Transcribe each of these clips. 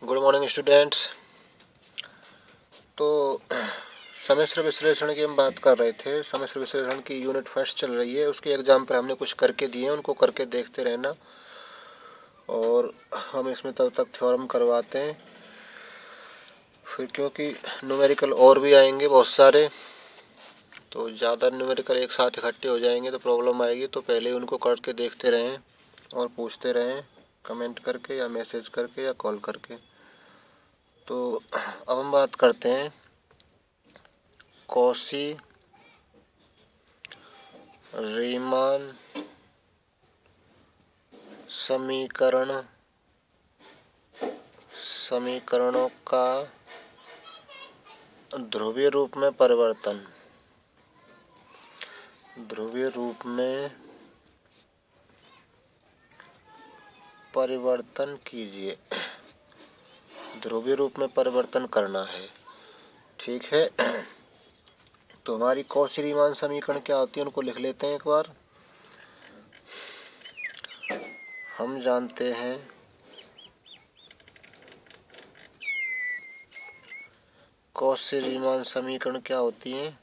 Good morning students. तो समस्या विश्लेषण की हम बात कर रहे थे। समस्या विश्लेषण की यूनिट फर्स्ट चल रही है। उसके एग्जाम पर हमने कुछ करके दिए, उनको करके देखते रहना और हम इसमें तब तक थ्योरम करवाते हैं। फिर क्योंकि न्यूमेरिकल और भी आएंगे बहुत सारे, तो ज़्यादा न्यूमेरिकल एक साथ इकट्ठे हो जाएंगे तो प्रॉब्लम आएगी। तो पहले उनको करके देखते रहें और पूछते रहें कमेंट करके या मैसेज करके या कॉल करके। तो अब हम बात करते हैं कॉशी रीमान समीकरणों का ध्रुवीय रूप में परिवर्तन कीजिए। ध्रुवीय रूप में परिवर्तन करना है, ठीक है। तो हमारी कॉची रीमान समीकरण क्या होती है उनको लिख लेते हैं एक बार। हम जानते हैं कॉची रीमान समीकरण क्या होती है।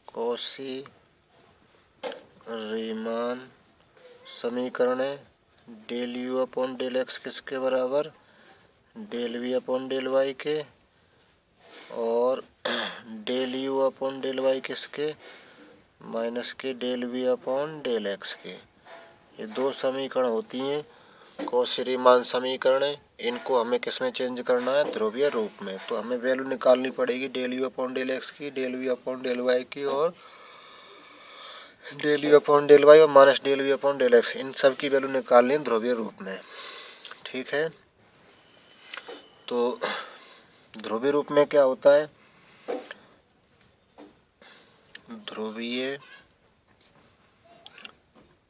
कॉची रीमान समीकरण है del you upon del X किसके बराबर, del we upon del Y के, और del you upon del Y किसके, माइनस के del we upon del x के। ये दो समीकरण होती हैं कॉची रीमान समीकरण है। इनको हमें किस में चेंज करना है, ध्रुवीय रूप में। तो हमें वैल्यू निकालनी पड़ेगी del you upon del x की, del we upon del Y की, और del you upon del Y और minus del we upon del x. इन सब की वैल्यू निकालनी है ध्रुवीय रूप में, ठीक है। तो ध्रुवीय रूप में क्या होता है, ध्रुवीय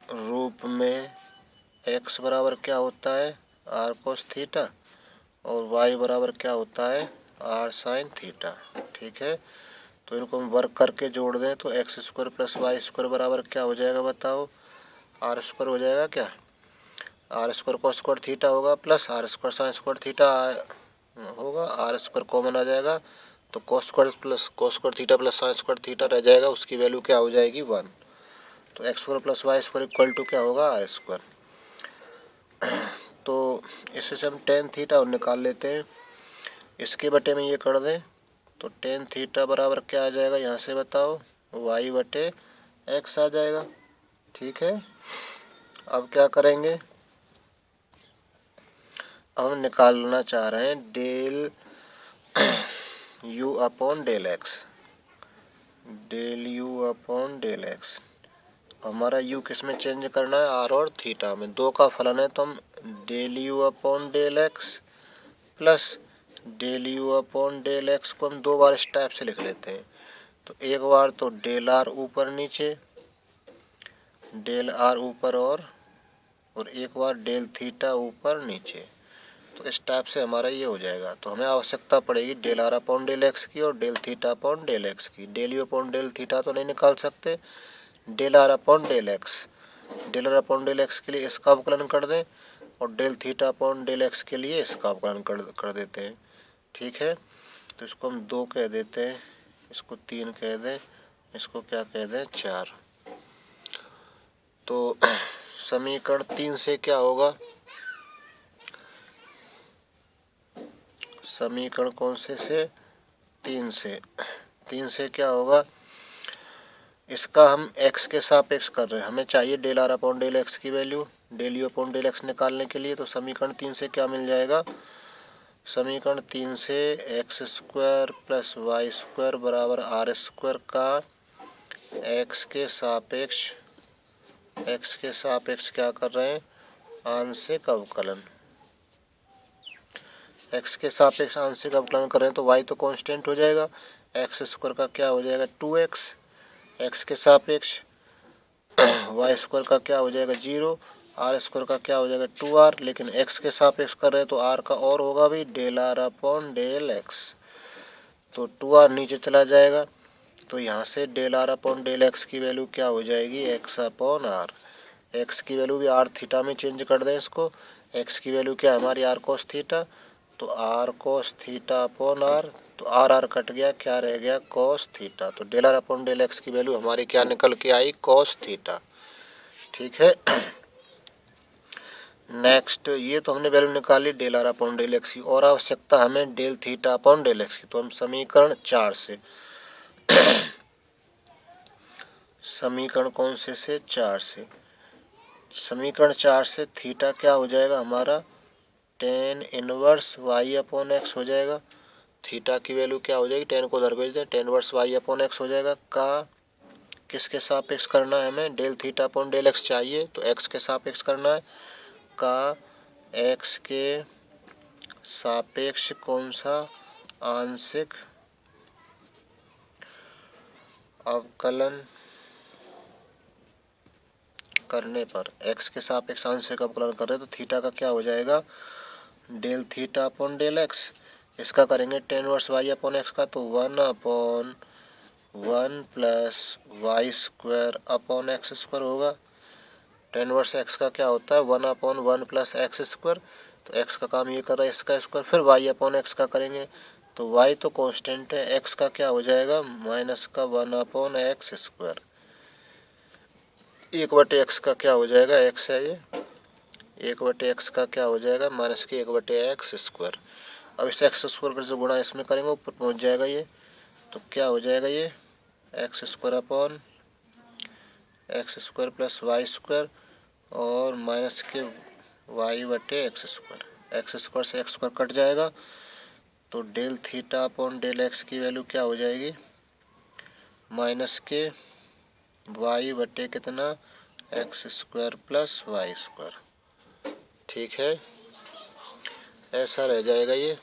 रूप में x बराबर क्या होता है, आर कोस थीटा, और y बराबर क्या होता है, आर साइन थीटा, ठीक है। तो इनको हम वर्क करके जोड़ दें तो x square plus Y square बराबर क्या हो जाएगा बताओ, आर स्क्वायर हो जाएगा क्या, r square cos square theta होगा plus r square sine square theta होगा, आर स्क्वायर कॉमन आ जाएगा तो cos square theta plus sine square theta रह जाएगा। उसकी वैल्यू क्या हो जाएगी 1। तो x square plus Y square equal to क्या होगा, आर स्क्वायर। तो इससे हम टेन थीटा और निकाल लेते हैं। इसके बटे में ये कर दें तो टेन थीटा बराबर क्या आ जाएगा, यहाँ से बताओ, वाई बटे एक्स आ जाएगा, ठीक है। अब क्या करेंगे, अब हम निकालना चाह रहे हैं del you upon del x, del you upon del X. हमारा यू किस में चेंज करना है, आर और थीटा में। दो का फलन है तो हम del you upon del X plus del you upon del X को हम दो बार इस टाइप से लिख लेते हैं। तो एक बार तो डेल आर ऊपर नीचे, डेल आर ऊपर और एक बार डेल थीटा ऊपर नीचे। तो इस टाइप से हमारा ये हो जाएगा। तो हमें आवश्यकता पड़ेगी del are upon del x की और del theta upon del x की। Del you upon del theta तो नहीं निकाल सकते, del are upon del x, del are upon del x के लिए इसका अवकलन कर दें और del theta upon del x के लिए इसका अवकलन कर देते हैं, ठीक है। तो इसको हम 2 कह देते हैं, इसको 3 कह दें, इसको क्या कह दें, 4। तो समीकरण 3 से क्या होगा, समीकरण कौन से 3 से क्या होगा, इसका हम x के सापेक्ष कर रहे हैं। हमें चाहिए del are upon del x की value, del you upon del x निकालने के लिए। तो समीकरण 3 से क्या मिल जाएगा, समीकरण 3 से X square plus Y square बराबर आर स्क्वायर का x के सापेक्ष क्या कर रहे हैं, आंशिक अवकलन। x के सापेक्ष आंशिक अवकलन कर रहे हैं तो y तो कांस्टेंट हो जाएगा, एक्स स्क्वायर का क्या हो जाएगा 2x, x के सापेक्ष वाई स्क्वायर का क्या हो जाएगा 0, आर स्क्वायर का क्या हो जाएगा 2r। लेकिन x के सापेक्ष कर रहे हैं तो r का और होगा भी del are upon del x. तो 2r नीचे चला जाएगा तो यहाँ से del are upon del x की वैल्यू क्या हो जाएगी, x अपॉन आर। एक्स की वैल्यू भी आर थीटा में चेंज कर दें इसको, एक्स की वैल्यू क्या है हमारी आर कोस थीटा, तो R cos theta upon are, तो आर आर कट गया, क्या रह गया, कोस थीटा। तो del are upon del x की वैल्यू हमारी क्या निकल के आई, कोस थीटा। ठीक है। नेक्स्ट, ये तो हमने वैल्यू निकाली del are upon del x की, और आवश्यकता हमें del theta upon del x की। तो हम समीकरण 4 से समीकरण कौन से 4 से, समीकरण 4 से थीटा क्या हो जाएगा हमारा, tan inverse Y upon X हो जाएगा। थीटा की वैल्यू क्या हो जाएगी, टेन को उधर भेज दें, tan inverse Y upon X हो जाएगा। का किसके सापेक्ष करना है हमें, del theta upon del X चाहिए, तो एक्स के सापेक्ष करना है। का एक्स के सापेक्ष कौन सा, आंशिक अवकलन करने पर, एक्स के सापेक्ष आंशिक अवकलन कर रहे हैं, तो थीटा का क्या हो जाएगा, del theta upon del X. इसका करेंगे tan verse Y upon X का, तो 1/1 plus Y square upon X square होगा। टेन वर्स एक्स का क्या होता है, 1/1 प्लस एक्स स्क्वायर। तो एक्स का काम ये कर रहा है, इसका स्क्वायर, फिर वाई अपॉन एक्स का करेंगे, तो वाई तो कांस्टेंट है, एक्स का क्या हो जाएगा, माइनस का 1/x स्क्वायर। 1/x का क्या हो जाएगा, एक्स है ये, 1/x का क्या हो जाएगा, माइनस के 1/x स्क्वायर। अब इस एक्स स्क्वायर पर जो गुणा इसमें करेंगे ऊपर पहुंच जाएगा ये, तो क्या हो जाएगा ये, X square upon X square plus Y square, और माइनस के y/x स्क्वायर। एक्स स्क्वायर से एक्स स्क्वायर कट जाएगा, तो del theta upon del x की वैल्यू क्या हो जाएगी, माइनस के y/ कितना, x square plus Y square. ठीक है, ऐसा रह जाएगा ये।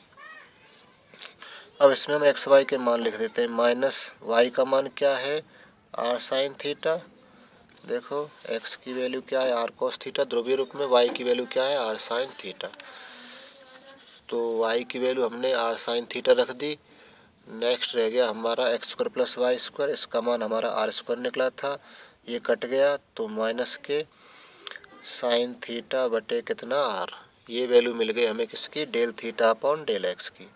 अब इसमें हम एक्स वाई के मान लिख देते हैं। माइनस वाई का मान क्या है, आर साइन थीटा। देखो एक्स की वैल्यू क्या है, आर कोस थीटा ध्रुवीय रूप में, वाई की वैल्यू क्या है, आर साइन थीटा। तो वाई की वैल्यू हमने आर साइन थीटा रख दी। नेक्स्ट रह गया हमारा X square plus Y square, इसका मान हमारा आर स्क्वायर निकला था, ये कट गया, तो माइनस के साइन थीटा बटे कितना, आर। ये वैल्यू मिल गई हमें किसकी, del theta upon del x की।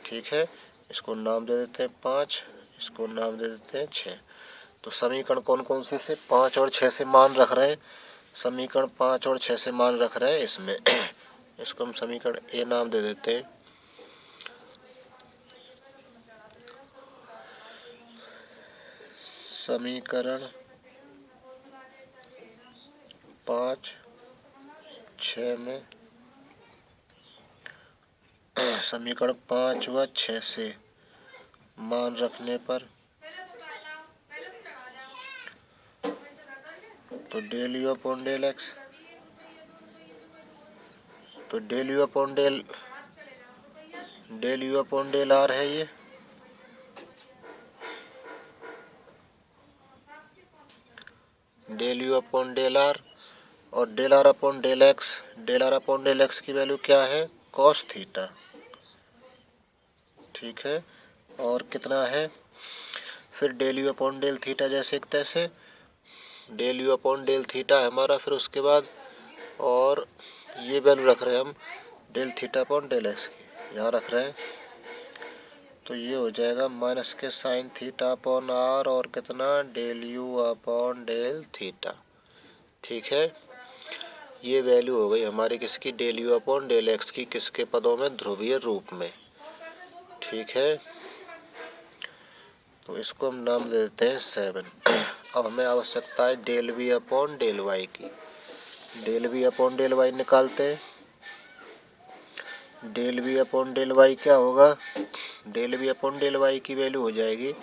ठीक है, इसको नाम दे देते हैं 5, इसको नाम दे देते हैं 6। तो समीकरण कौन कौन से 5 और 6 से मान रख रहे हैं, समीकरण 5 और 6 से मान रख रहे हैं इसमें। इसको हम समीकरण ए नाम दे देते हैं। समीकरण 5 6 में, समीकरण 5 व 6 से मान रखने पर, तो del you upon del x, तो del you upon del r है ये, del you upon del are, और del are upon del x, del are upon del x की वैल्यू क्या है, कॉस थीटा। ठीक है, और कितना है, फिर del you upon del theta जैसे एक तैसे, del you upon del theta है हमारा, फिर उसके बाद और ये वैल्यू रख रहे हैं हम del theta upon del x की, यहाँ रख रहे हैं, तो ये हो जाएगा माइनस के साइन थीटा अपॉन आर, और कितना, del you upon del theta. ठीक है, ये वैल्यू हो गई हमारी किसकी, del you upon del x की, किसके पदों में, ध्रुवीय रूप में। ठीक है, तो इसको हम नाम दे देते हैं 7। अब हमें आवश्यकता है del we upon del Y की। Del we upon del y निकालते हैं। Del we upon del y क्या होगा, del we upon del Y की वैल्यू हो जाएगी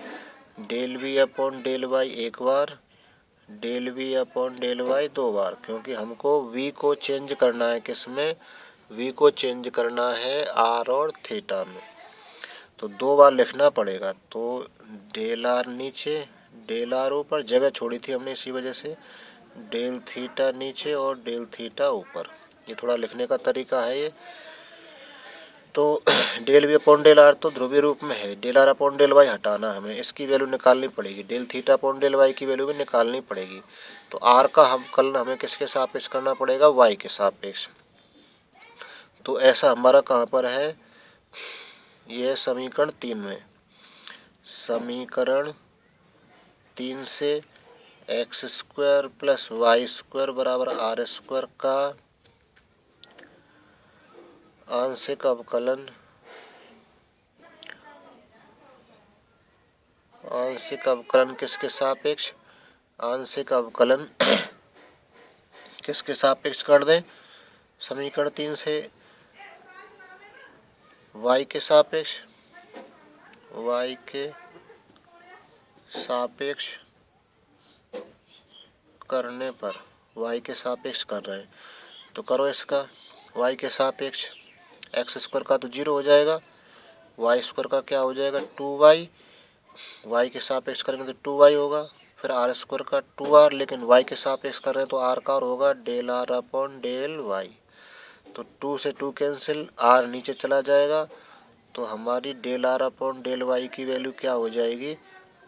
del we upon del y एक बार, del we upon del y 2 बार, क्योंकि हमको वी को चेंज करना है, किसमें, वी को चेंज करना है आर और थीटा में, तो 2 बार लिखना पड़ेगा। तो डेल आर नीचे, डेल आर ऊपर, जगह छोड़ी थी हमने इसी वजह से, डेल थीटा नीचे और डेल थीटा ऊपर, ये थोड़ा लिखने का तरीका है ये। तो del we upon del are तो ध्रुवीय रूप में है, del are upon del Y हटाना, हमें इसकी वैल्यू निकालनी पड़ेगी, del theta upon del Y की वैल्यू भी निकालनी पड़ेगी। तो आर का हम कल हमें किसके सापेक्ष करना पड़ेगा, वाई के सापेक्ष। तो ऐसा हमारा कहाँ पर है, ये समीकरण 3 में। समीकरण 3 से X square plus Y square बराबर आर स्क्वायर का आंशिक अवकलन किसके सापेक्ष, आंशिक अवकलन किसके सापेक्ष कर दें, समीकरण 3 से y के सापेक्ष करने पर, y के सापेक्ष कर रहे हैं तो करो इसका y के सापेक्ष। एक्स स्क्वायर का तो 0 हो जाएगा, वाई स्क्वायर का क्या हो जाएगा 2y, y के सापेक्ष करेंगे तो 2y होगा, फिर आर स्क्वायर का 2r, लेकिन y के सापेक्ष कर रहे हैं तो r का होगा del r upon del y। तो 2 से 2 कैंसिल, r नीचे चला जाएगा तो हमारी del r upon del y की वैल्यू क्या हो जाएगी,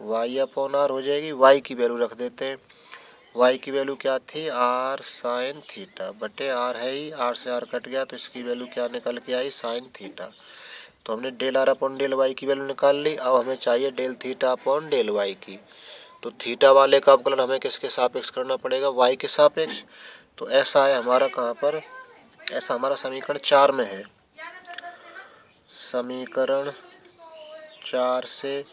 y अपॉन r हो जाएगी। y की वैल्यू रख देते हैं, y की वैल्यू क्या थी r साइन थीटा बटे r है ही, r से r कट गया तो इसकी वैल्यू क्या निकल के आई साइन थीटा। तो हमने del r upon del y की वैल्यू निकाल ली। अब हमें चाहिए del theta upon del y की। तो थीटा वाले का अवकलन हमें किसके सापेक्ष करना पड़ेगा, y के सापेक्ष। तो ऐसा है हमारा कहाँ पर, ऐसा हमारा समीकरण 4 में है। समीकरण 4 से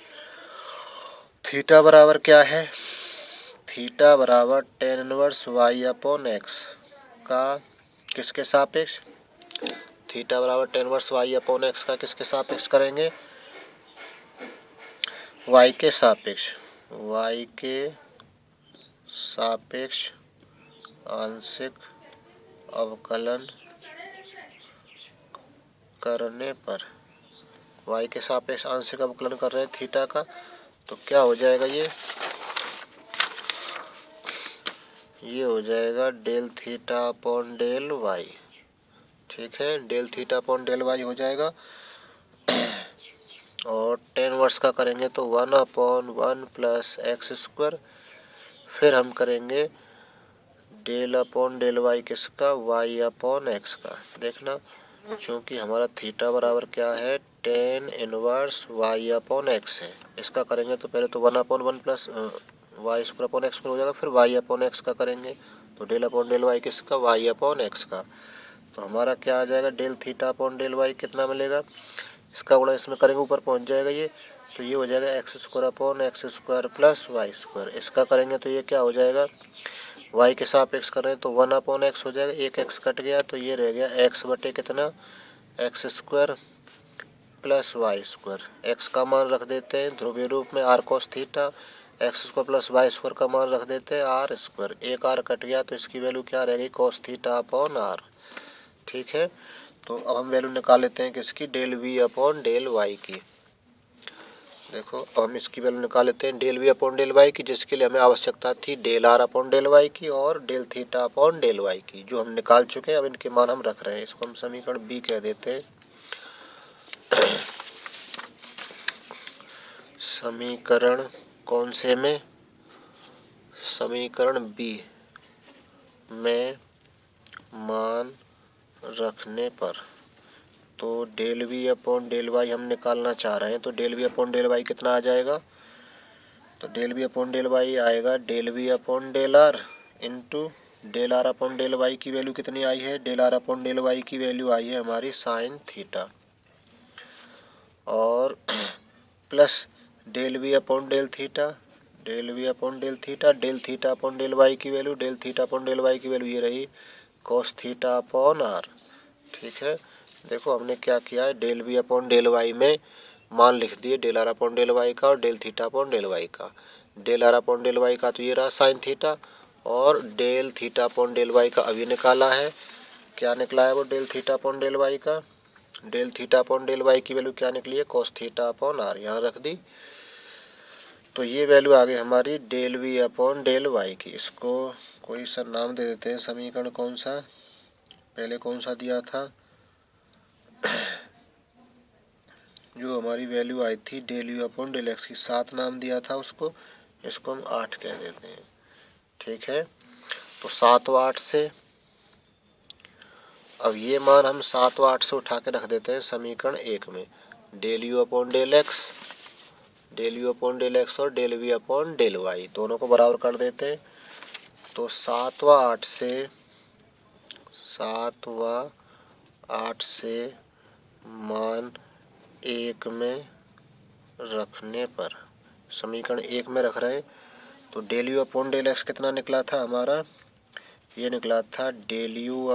थीटा बराबर क्या है, थीटा बराबर tan inverse y upon X का किसके सापेक्ष, थीटा बराबर tan inverse y upon X का किसके सापेक्ष करेंगे, y के सापेक्ष। y के सापेक्ष आंशिक अवकलन करने पर, y के सापेक्ष आंशिक अवकलन कर रहे हैं थीटा का, तो क्या हो जाएगा ये हो जाएगा del theta upon del y। ठीक है, del theta upon del y हो जाएगा। और tan इनवर्स का करेंगे तो 1 अपॉन 1 प्लस एक्स स्क्वायर, फिर हम करेंगे डेल अपॉन डेल y किसका, y अपॉन एक्स का। देखना चूँकि हमारा थीटा बराबर क्या है tan inverse y upon X है, इसका करेंगे तो पहले तो 1 upon 1 plus Y square upon X हो जाएगा, फिर y अपॉन एक्स का करेंगे तो डेल अपॉन डेल y किसका, y अपॉन एक्स का। तो हमारा क्या आ जाएगा del theta upon del y कितना मिलेगा, इसका गुणा इसमें करेंगे ऊपर पहुंच जाएगा ये, तो ये हो जाएगा X square upon X square plus Y square. इसका करेंगे तो ये क्या हो जाएगा, y के सापेक्ष कर रहे हैं तो 1 अपॉन एक्स हो जाएगा, एक एक्स कट गया तो ये रह गया एक्स बटे कितना, x square plus Y square. X का मान रख देते हैं ध्रुवीय रूप में r cos theta, x square plus Y square का मान रख देते हैं आर स्क्वायर, एक आर कट गया तो इसकी वैल्यू क्या रहेगी कोस थीटा अपॉन आर। ठीक है, तो अब हम वैल्यू निकाल लेते हैं किसकी, del we upon del Y की। देखो अब हम इसकी वैल्यू निकाल लेते हैं del we upon del Y की, जिसके लिए हमें आवश्यकता थी del are upon del Y की और del theta upon del Y की, जो हम निकाल चुके हैं। अब इनके मान हम रख रहे हैं, इसको हम समीकरण बी कह देते हैं। समीकरण कौन से में, समीकरण बी में मान रखने पर, तो del we upon del y हम निकालना चाह रहे हैं, तो del we upon del y कितना आ जाएगा, तो del we upon del y आएगा del we upon del r into del are upon del Y की वैल्यू कितनी आई है, del are upon del Y की वैल्यू आई है हमारी साइन थीटा, और plus del we upon del theta, del we upon del theta, del theta upon del Y की value, del theta upon del Y की वैल्यू ये रही कोस theta upon r. ठीक है, देखो हमने क्या किया है, del we upon del y में मान लिख दिए del are upon del y का और del theta upon del y का। Del are upon del y का तो ये रहा साइन थीटा, और del theta upon del y का अभी निकाला है, क्या निकला है वो del theta upon del y का, del theta upon del Y की वैल्यू क्या निकली है कोस थीटा अपॉन आर, यहाँ रख दी। तो ये वैल्यू आ गई हमारी del we upon del Y की। इसको कोई सा नाम दे देते हैं, समीकरण कौन सा, पहले कौन सा दिया था, जो हमारी वैल्यू आई थी del you upon del x की, 7 नाम दिया था उसको, इसको हम 8 कह देते हैं। ठीक है, तो 7 व 8 से, अब ये मान हम 7 व 8 से उठा के रख देते हैं समीकरण 1 में। Del you upon del x, del you upon del x और del we upon del y दोनों को बराबर कर देते हैं। तो सातवां आठ से मान 1 में रखने पर, समीकरण 1 में रख रहे हैं, तो del you upon del x कितना निकला था हमारा, ये निकला था del you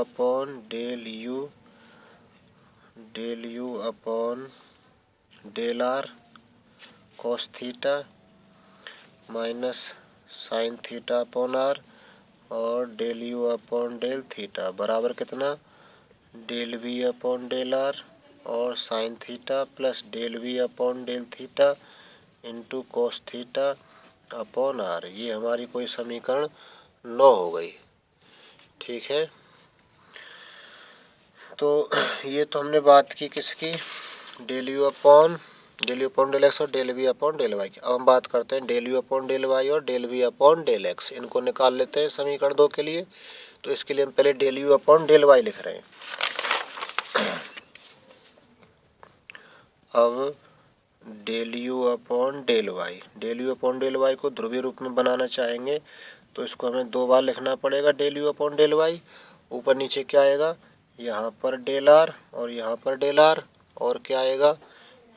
upon del are cos theta minus sine theta upon are और del you upon del theta बराबर कितना, del we upon del are और sine theta plus del we upon del theta into cos theta upon r. ये हमारी कोई समीकरण 9 हो गई। ठीक है, तो ये तो हमने बात की किसकी, del you upon del x और del we upon del Y की। अब हम बात करते हैं del you upon del Y और del we upon del X, इनको निकाल लेते हैं समीकरण 2 के लिए। तो इसके लिए हम पहले del you upon del y लिख रहे हैं। अब del you upon del y को ध्रुवीय रूप में बनाना चाहेंगे तो इसको हमें 2 बार लिखना पड़ेगा, del you upon del y. ऊपर नीचे क्या आएगा, यहाँ पर डेल आर और यहाँ पर डेल आर, और क्या आएगा,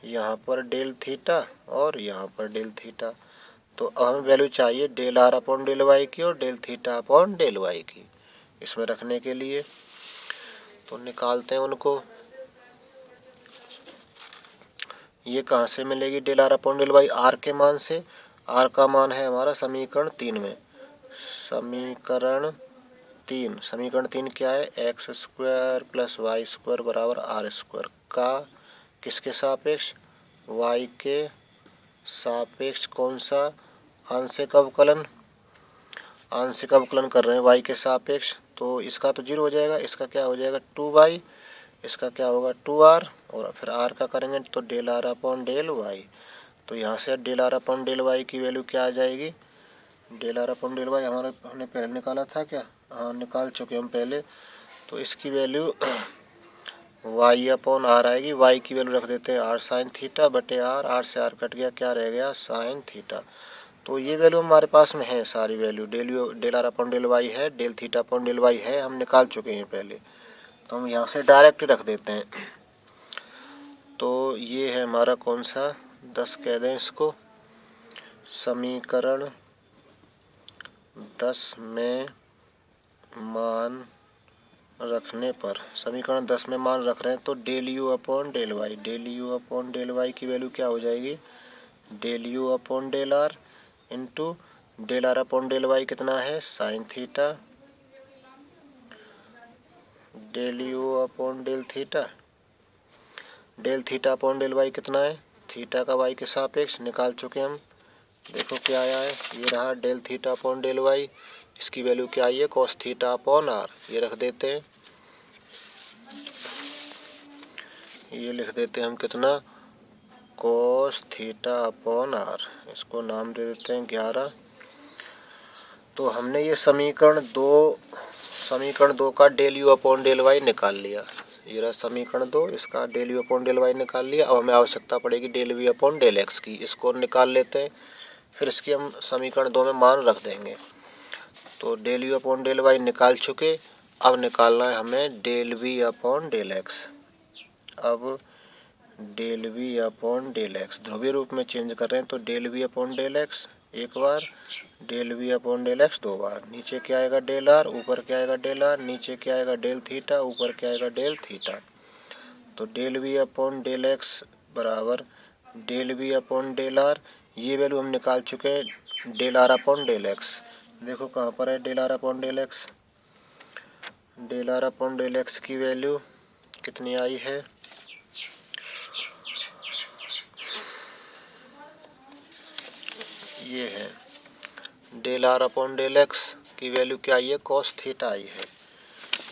यहाँ पर डेल थीटा और यहाँ पर डेल थीटा। तो अब हमें वैल्यू चाहिए del are upon del Y की और del theta upon del Y की इसमें रखने के लिए। तो निकालते हैं उनको। ये कहाँ से मिलेगी del are upon del y, r के मान से। आर का मान है हमारा समीकरण 3 में, समीकरण 3 क्या है, x square plus Y square बराबर आर स्क्वायर का किसके सापेक्ष, वाई के सापेक्ष कौन सा, आंशिक अवकलन कर रहे हैं वाई के सापेक्ष। तो इसका तो 0 हो जाएगा, इसका क्या हो जाएगा 2y, इसका क्या होगा 2r, और फिर r का करेंगे तो del are upon del y. तो यहाँ से del are upon del Y की वैल्यू क्या आ जाएगी, del are upon del y हमने पहले निकाला था क्या, हाँ निकाल चुके हम पहले। तो इसकी वैल्यू y अपॉन आर आएगी, y की वैल्यू रख देते हैं r साइन थीटा बटे r से r कट गया, क्या रह गया साइन थीटा। तो ये वैल्यू हमारे पास में है सारी value, del are upon del Y है, del theta upon del Y है, हम निकाल चुके हैं पहले। तो हम यहाँ से डायरेक्ट रख देते हैं। तो ये है हमारा कौन सा 10 कह दें इसको, समीकरण 10 में मान रखने पर, समीकरण 10 में मान रख रहे हैं तो del you upon del Y की वैल्यू क्या हो जाएगी, del you upon del r into del are upon del y कितना है sine theta, del you upon del theta upon del y कितना है, थीटा का वाई के सापेक्ष निकाल चुके हम। देखो क्या आया है, ये रहा del theta upon del y, इसकी वैल्यू क्या आई है कॉस थीटा अपॉन आर, ये रख देते हैं। ये लिख देते हैं हम कितना, कॉस थीटा अपॉन आर, इसको नाम दे देते हैं 11। तो हमने ये समीकरण दो का del you upon del Y निकाल लिया। ये रहा समीकरण 2, इसका del you upon del Y निकाल लिया। अब हमें आवश्यकता पड़ेगी del we upon del x की, इसको निकाल लेते हैं, फिर इसकी हम समीकरण 2 में मान रख देंगे। तो del you upon del Y निकाल चुके, अब निकालना है हमें del we upon del X. अब del we upon del X ध्रुवीय रूप में चेंज कर रहे हैं तो del we upon del X एक बार, del we upon del X 2 बार। नीचे क्या आएगा डेल आर, ऊपर क्या आएगा डेल आर, नीचे क्या आएगा डेल थीटा, ऊपर क्या आएगा डेल थीटा। तो del we upon del X बराबर del we upon del R, ये वैल्यू हम निकाल चुके हैं del are upon del x. देखो कहाँ पर है del are upon del x, del are upon del x की वैल्यू कितनी आई है, ये है del are upon del x की वैल्यू क्या आई है कॉस थीटा आई है,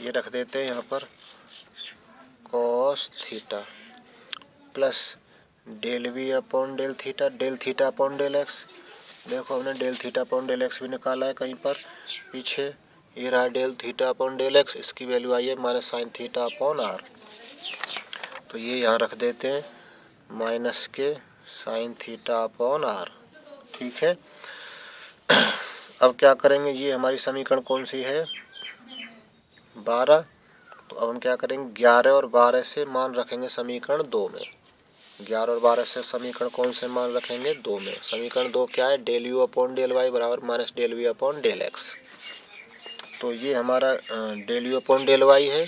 ये रख देते हैं यहाँ पर cos theta plus del we upon del theta upon del x. देखो हमने del theta upon del x भी निकाला है कहीं पर पीछे, ये रहा del theta upon del x, इसकी वैल्यू आई है minus sine theta upon are. तो ये यहाँ रख देते हैं माइनस के साइन थीटा अपॉन आर। ठीक है, अब क्या करेंगे, ये हमारी समीकरण कौन सी है 12। तो अब हम क्या करेंगे 11 और 12 से मान रखेंगे समीकरण 2 में। 11 और 12 से समीकरण कौन से मान रखेंगे 2 में। समीकरण 2 क्या है, del you upon del Y बराबर minus del we upon del x. तो ये हमारा del you upon del Y है,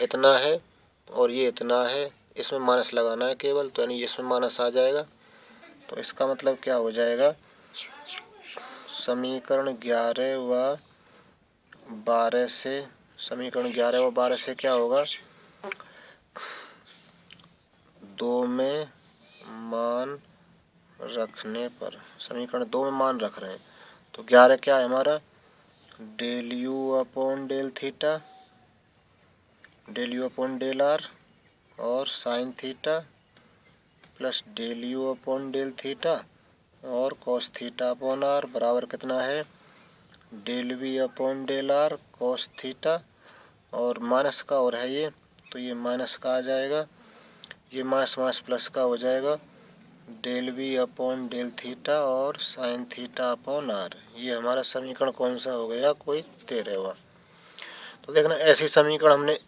इतना है, और ये इतना है, इसमें माइनस लगाना है केवल, तो यानी इसमें माइनस आ जाएगा। तो इसका मतलब क्या हो जाएगा, समीकरण 11 व 12 से, समीकरण 11 व 12 से क्या होगा, 2 में मान रखने पर, समीकरण 2 में मान रख रहे हैं, तो 11 क्या है हमारा, del you upon del theta, del you upon del are और sine theta plus del you upon del theta और कॉस थीटा अपॉन आर बराबर कितना है, del we upon del are cos theta, और माइनस का और है ये, तो ये माइनस का आ जाएगा, ये माइनस माइनस प्लस का हो जाएगा, del we upon del theta और साइन थीटा अपॉन आर। ये हमारा समीकरण कौन सा हो गया, कोई 13वां। तो देखना ऐसी समीकरण हमने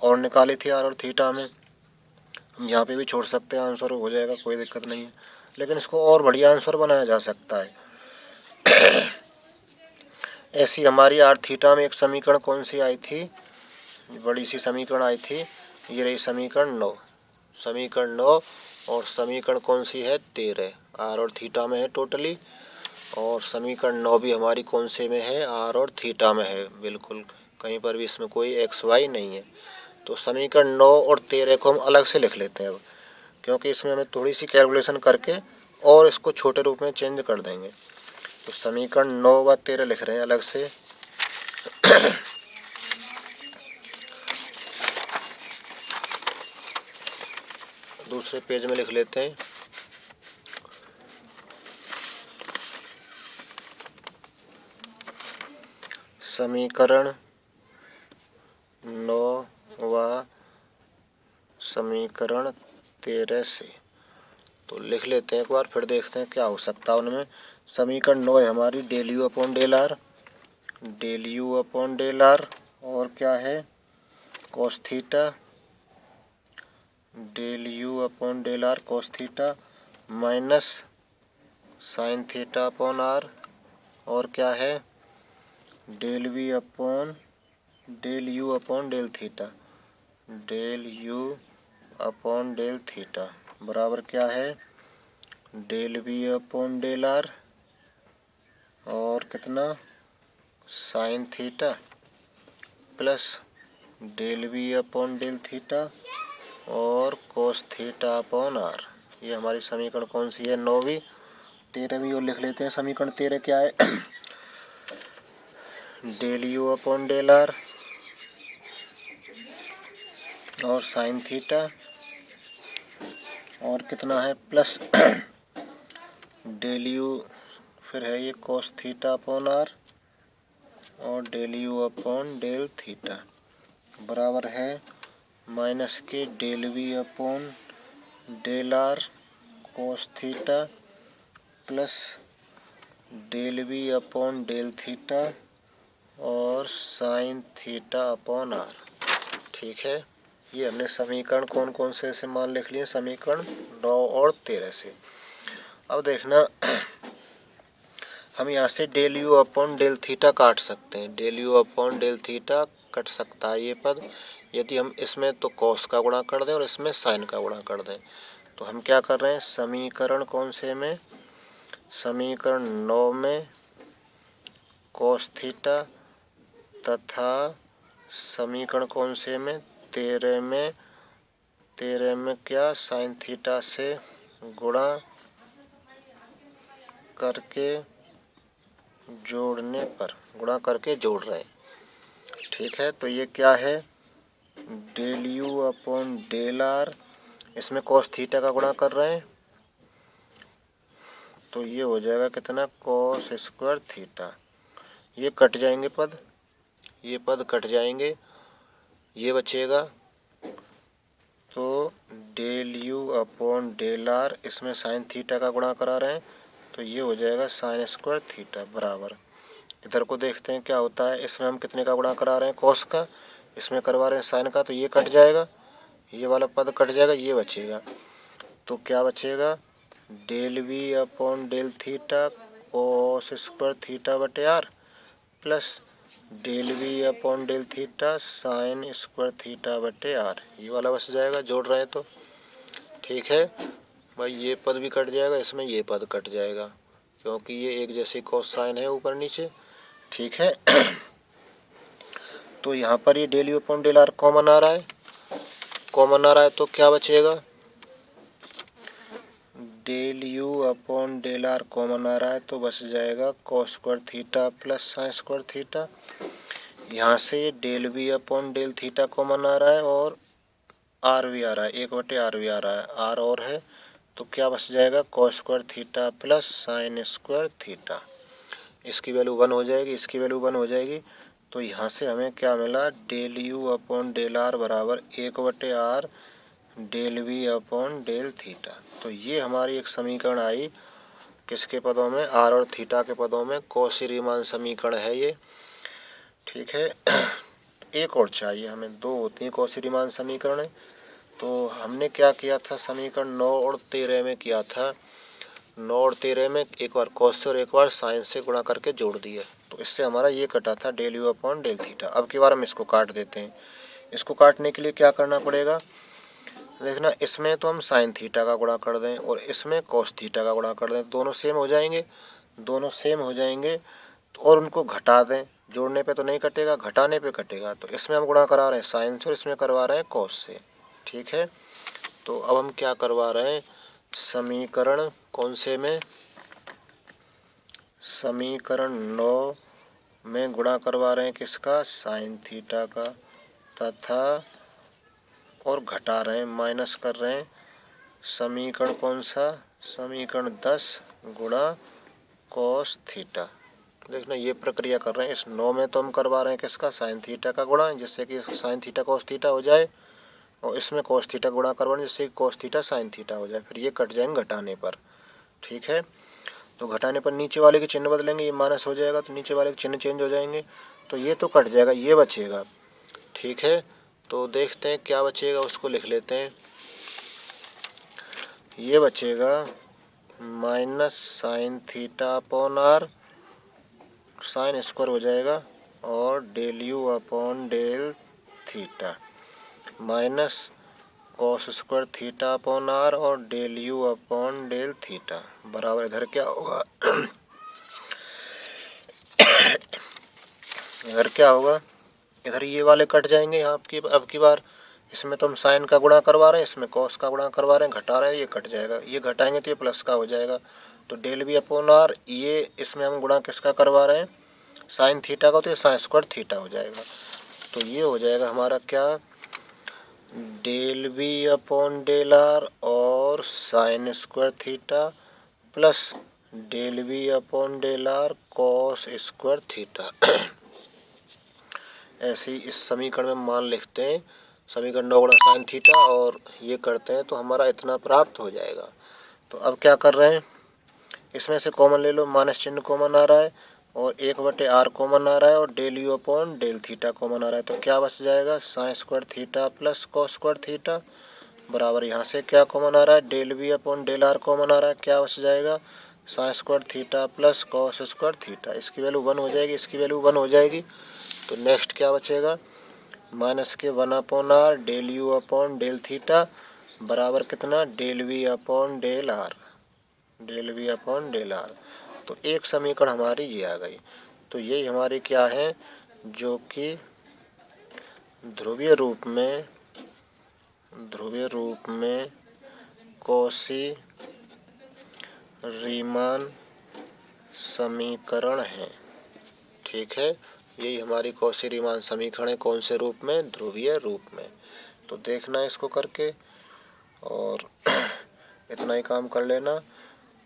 और निकाली थी आर और थीटा में, हम यहाँ पे भी छोड़ सकते हैं, आंसर हो जाएगा, कोई दिक्कत नहीं है, लेकिन इसको और बढ़िया आंसर बनाया जा सकता है। ऐसी हमारी आर थीटा में एक समीकरण कौन सी आई थी, बड़ी सी समीकरण आई थी, ये रही समीकरण 9, समीकरण 9, और समीकरण कौन सी है 13, आर और थीटा में है टोटली, और समीकरण 9 भी हमारी कौन से में है, आर और थीटा में है, बिल्कुल कहीं पर भी इसमें कोई एक्स वाई नहीं है। तो समीकरण 9 और 13 को हम अलग से लिख लेते हैं अब, क्योंकि इसमें हमें थोड़ी सी कैलकुलेशन करके और इसको छोटे रूप में चेंज कर देंगे। तो समीकरण 9 व 13 लिख रहे हैं अलग से। दूसरे पेज में लिख लेते हैं, समीकरण 9 व समीकरण 13 से, तो लिख लेते हैं एक बार, फिर देखते हैं क्या हो सकता है उनमें। समीकरण 9 है हमारी del you upon del r, del you upon del are, और क्या है cos theta, del you upon del are cos theta minus sine theta upon are, और क्या है del we upon del you upon del theta, del you upon del theta बराबर क्या है, del we upon del are और कितना sine theta plus del we upon del theta और cos theta upon r. ये हमारी समीकरण कौन सी है 9वीं। 13वीं और लिख लेते हैं, समीकरण 13 क्या है, del you upon del are और साइन थीटा और कितना है प्लस डेल यू, फिर है ये कोस थीटा अपॉन आर और del you upon del theta बराबर है माइनस के del we upon del r cos theta plus del we upon del theta और साइन थीटा अपॉन आर। ठीक है, ये हमने समीकरण कौन कौन से मान लिख लिए, समीकरण 9 और 13 से। अब देखना हम यहाँ से del you upon del theta काट सकते हैं, del you upon del theta कट सकता है ये पद, यदि हम इसमें तो कॉस का गुणा कर दें और इसमें साइन का गुणा कर दें। तो हम क्या कर रहे हैं, समीकरण कौन से में, समीकरण 9 में कॉस थीटा तथा समीकरण कौन से में 13 में, 13 में क्या साइन थीटा से गुणा करके जोड़ने पर, गुणा करके जोड़ रहे हैं। ठीक है, तो ये क्या है del you upon del r, इसमें कॉस थीटा का गुणा कर रहे हैं, तो ये हो जाएगा कितना कॉस स्क्वायर थीटा, ये कट जाएंगे पद, ये पद कट जाएंगे, ये बचेगा, तो del you upon del r, इसमें साइन थीटा का गुणा करा रहे हैं तो ये हो जाएगा साइन स्क्वायर थीटा बराबर। इधर को देखते हैं क्या होता है। इसमें हम कितने का गुणा करा रहे हैं, कॉस का, इसमें करवा रहे हैं साइन का, तो ये कट जाएगा, ये वाला पद कट जाएगा, ये बचेगा। तो क्या बचेगा, del we upon del theta cos square theta बटे R plus del we upon del theta sine square theta बटे आर, ये वाला बच जाएगा जोड़ रहे हैं तो। ठीक है भाई, ये पद भी कट जाएगा, इसमें ये पद कट जाएगा क्योंकि ये एक जैसे कॉस साइन है ऊपर नीचे। ठीक है तो यहाँ पर ये del you upon del R common आ रहा है, कॉमन आ रहा है तो क्या बचेगा, del you upon del R common आ रहा है तो बच जाएगा cos square theta plus sine square theta. यहाँ से del we upon del theta common आ रहा है और आर भी आ रहा है, 1/r भी आ रहा है, आर और है तो क्या बच जाएगा, cos square theta plus sine square theta. इसकी वैल्यू 1 हो जाएगी, इसकी वैल्यू 1 हो जाएगी। तो यहाँ से हमें क्या मिला, del you upon del r बराबर 1/r del we upon del theta. तो ये हमारी एक समीकरण आई, किसके पदों में, आर और थीटा के पदों में, कौशी रीमान समीकरण है ये। ठीक है एक और चाहिए हमें, 2 होती हैं कौशी रीमान समीकरण है। तो हमने क्या किया था, समीकरण 9 और 13 में किया था, 9 और 13 में एक बार कॉस से और एक बार साइन से गुणा करके जोड़ दिए, तो इससे हमारा ये कटा था del you upon del theta. अब की बार हम इसको काट देते हैं। इसको काटने के लिए क्या करना पड़ेगा, देखना, इसमें तो हम साइन थीटा का गुणा कर दें और इसमें कॉस थीटा का गुणा कर दें, दोनों सेम हो जाएंगे, दोनों सेम हो जाएंगे तो और उनको घटा दें, जोड़ने पे तो नहीं कटेगा, घटाने पे कटेगा। तो इसमें हम गुणा करा रहे हैं साइन से और इसमें करवा रहे हैं कॉस से। ठीक है तो अब हम क्या करवा रहे हैं, समीकरण कौन से में, समीकरण 9 में गुणा करवा रहे हैं किसका, साइन थीटा का, तथा और घटा रहे हैं, माइनस कर रहे हैं समीकरण कौन सा, समीकरण 10 गुणा कॉस थीटा। देखना ये प्रक्रिया कर रहे हैं। इस 9 में तो हम करवा रहे हैं किसका, साइन थीटा का गुणा, जिससे कि साइन थीटा कॉस थीटा हो जाए, और इसमें कॉस थीटा गुणा करवा रहे हैं जिससे कि कॉस थीटा साइन थीटा हो जाए, फिर ये कट जाएंगे घटाने पर। ठीक है तो घटाने पर नीचे वाले के चिन्ह बदलेंगे, ये माइनस हो जाएगा तो नीचे वाले के चिन्ह चेंज हो जाएंगे, तो ये तो कट जाएगा, ये बचेगा। ठीक है तो देखते हैं क्या बचेगा, उसको लिख लेते हैं। ये बचेगा minus sine theta upon R, sine square हो जाएगा, और del you upon del theta minus cos square theta upon are और del you upon del theta बराबर, इधर क्या होगा इधर क्या होगा, इधर ये वाले कट जाएंगे। यहाँ अब की बार इसमें तो हम साइन का गुणा करवा रहे हैं, इसमें कॉस का गुणा करवा रहे हैं, घटा रहे हैं, ये कट जाएगा, ये घटाएंगे तो ये प्लस का हो जाएगा। तो डेल वी अपॉन आर, ये इसमें हम गुणा किसका करवा रहे हैं, साइन थीटा का, तो ये साइन स्क्वायर थीटा हो जाएगा। तो ये हो जाएगा हमारा क्या, del we upon del are और sine square theta plus del we upon del are cos square theta. ऐसे ही इस समीकरण में मान लिखते हैं, समीकरण 9 गुणा साइन थीटा, और ये करते हैं तो हमारा इतना प्राप्त हो जाएगा। तो अब क्या कर रहे हैं, इसमें से कॉमन ले लो, माइनस चिन्ह कॉमन आ रहा है और 1/r कॉमन आ रहा है और del you upon del theta common आ रहा है, तो क्या बच जाएगा, sine square theta plus cos square theta बराबर, यहाँ से क्या कॉमन आ रहा है, del we upon del R common आ रहा है, क्या बच जाएगा, sine square theta plus cos square theta. इसकी वैल्यू 1 हो जाएगी, इसकी वैल्यू 1 हो जाएगी। तो नेक्स्ट क्या बचेगा, माइनस के 1/r del you upon del theta बराबर कितना, del we upon del r, del we upon del are. तो एक समीकरण हमारी ये आ गई। तो यही हमारी क्या है, जो कि ध्रुवीय रूप में कौशी रीमान समीकरण है। ठीक है यही हमारी कौशी रीमान समीकरण है, कौन से रूप में, ध्रुवीय रूप में। तो देखना इसको करके और इतना ही काम कर लेना।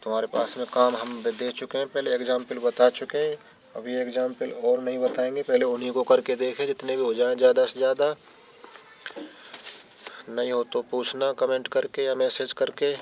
तुम्हारे पास में काम हम दे चुके हैं, पहले एग्जाम्पल बता चुके हैं, अभी एग्जाम्पल और नहीं बताएंगे, पहले उन्हीं को करके देखें जितने भी हो जाएं ज़्यादा से ज़्यादा। नहीं हो तो पूछना कमेंट करके या मैसेज करके।